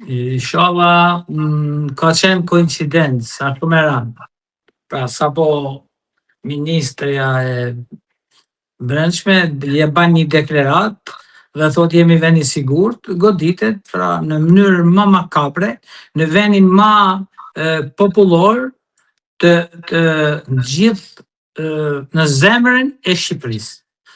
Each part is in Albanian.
Inshallah, ka qenë koincidencë, sa shumë e rëndë. Pra, sapo Ministrja e Brendshme je ban një deklarat dhe thot jemi vend i sigurt, goditet pra në mënyrë më makabre, në vendin më popullor të gjithë në zemrën e Shqipërisë,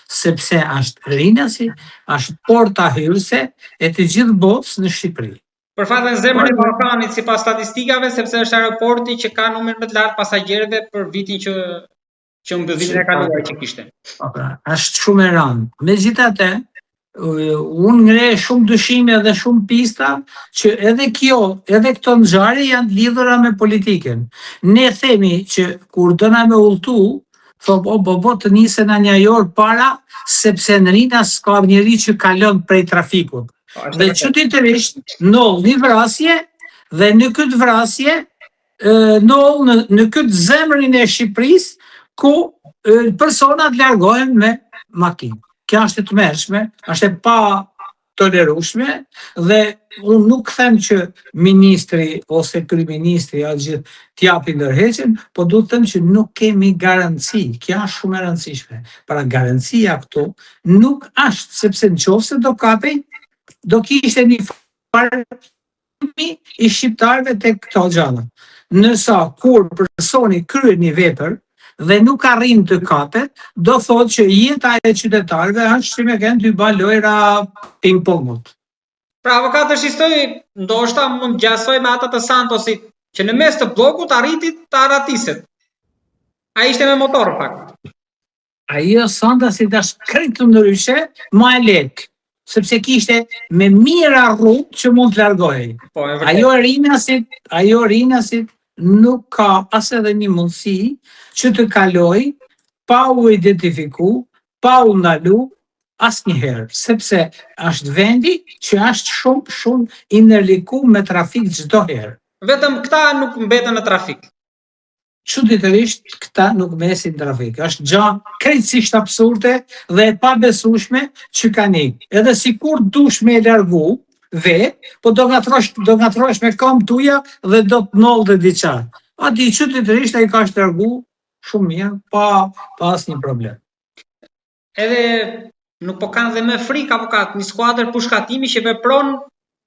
sepse është rinasi, është porta hyrëse e të gjithë botës në Shqipëri. Për fat në zemrën e Ballkanit sipas statistikave, sepse është aeroporti që ka numrin më të lartë pasagjerëve për vitin që mbë vitin e kaluar që kishte. Është shumë e rëndë. Megjithatë, unë ngrej shumë dyshime dhe shumë pista që edhe këto ngjarje janë lidhura me politikën. Ne themi që kur dëna me udhëtu, të nisen në një orë para, sepse në Rinas ka njëri që kalon prej trafikut. Dhe çuditërisht ndodh një vrasje dhe në këtë vrasje ndodh në këtë zemrën e Shqipërisë ku personat largohen me makinë. Kjo është e tmerrshme, është e pa tolerueshme dhe unë nuk them që ministri ose kryeministri gjithë t'japi ndërheqjen, po duhet të them që nuk kemi garanci. Kjo është shumë e rëndësishme. Pra garancia këtu nuk është, sepse nëse do kapej, do kishte një farmi i shqiptarëve tek këto gjëra. Nësa kur personi kryen një vepër dhe nuk arrin të kapet, do thotë që jeta e qytetarëve është si me kënë të ba lojra ping-pongut. Pra avokat shistoj, ndoshta mund gjasoj me ata të Santosit, që në mes të bllokut arritit të aratiset. Ai ishte me motor fakt. Ajo Santosit është krejt të ndryshe, më e lehtë, sepse kishte me mira rrugë që mund të largohej. Ajo Rinasit nuk ka as edhe një mundësi që të kaloj pa u identifiku, pa u ndalu asnjëherë, sepse është vendi që është shumë i ndërlikuar me trafik çdo herë. Vetëm këta nuk mbeten në trafik. Çuditërisht këta nuk mbesin në trafik. Është gjë krejtësisht absurde dhe e pabesueshme që kanë ikë. Edhe sikur dush me largu po do ngatrohesh me këmbë tuja dhe do të ndodhte diçka. Aty çuditërisht ai ka shtregu shumë mirë, pa asnjë problem. Edhe nuk po kanë dhe më frikë avokat, një skuadër pushkatimi që vepron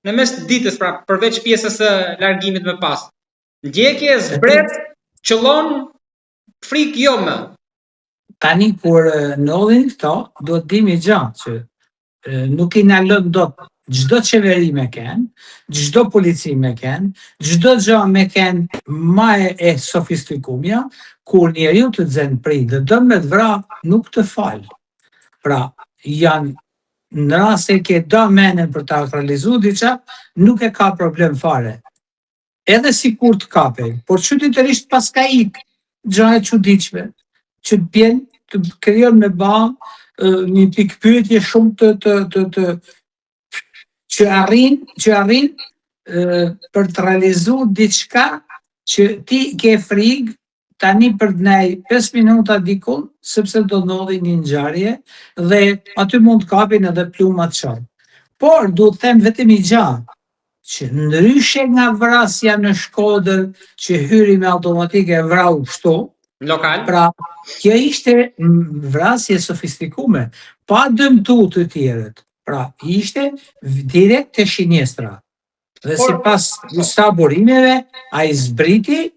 në mes të ditës, pra përveç pjesës së largimit më pas. Ndjekje, zbret, qëllon, frikë jo më. Tani kur ndodhin këto, duhet dimi gjatë që nuk i na lën dot çdo qeveri me kënë, çdo polici me kënë, çdo gjë me kënë më e sofistikumja, kur njeriu të xen prej dhe do me të vra nuk të fal. Pra, janë në rast se ke do menen për ta realizuar diçka, nuk e ka problem fare. Edhe si kur të kapej, por çuditërisht pas ka ikë gjë e çuditshme, që të bjen të krijon me ba një pikpyetje shumë që arrin për të realizuar diçka që ti ke frikë tani për të nej 5 minuta dikun, sepse do ndodhi një ngjarje dhe aty mund të kapin edhe plumat qartë. Por duhet të them vetëm një gjë, që ndryshe nga vrasja në Shkodër që hyri me automatike e vrau kështu, lokal. Pra, kjo ishte vrasje sofistikume, pa dëmtu të tjerët. Pra, ishte direkt te shinestra. Dhe sipas disa burimeve, ai zbriti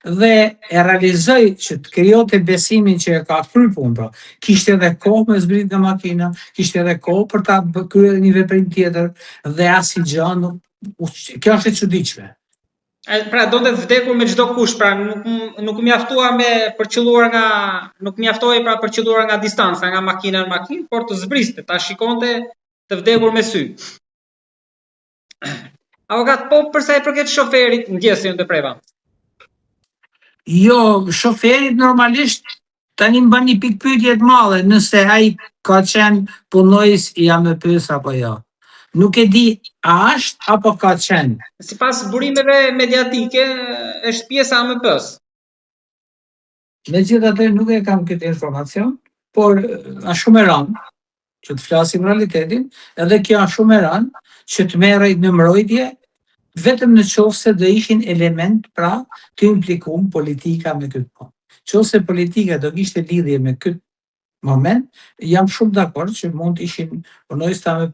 dhe e realizoi që të krijonte besimin që e ka kryer punën. Pra, kishte edhe kohë me zbrit nga makina, kishte edhe kohë për ta kryer një veprim tjetër dhe asnjë gjë nuk. Kjo është e çuditshme. Pra do të vdekur me çdo kush, pra nuk mjaftua nuk mjaftoi pra për qelluar nga distanca, nga makina në makinë, por të zbriste, ta shikonte të vdekur me sy. Avokat, po përsa i përket shoferit, ndjesin të preva? Jo, shoferit normalisht tani mban një pikpyetje të madhe, nëse ai ka qenë punojës i AMP-s apo jo. Nuk e di a është apo ka qenë. Sipas burimeve mediatike, është pjesë AMP-s. Megjithatë nuk e kam këtë informacion, por është shumë e rëndë që të flasim realitetin, edhe kjo është shumë e rëndë, që të merrej në mbrojtje, vetëm në qoftë se do ishin element pra të implikuar politika me këtë punë. Nëse politika do kishte lidhje me këtë moment, jam shumë dakord që mund të ishin, punoj sta me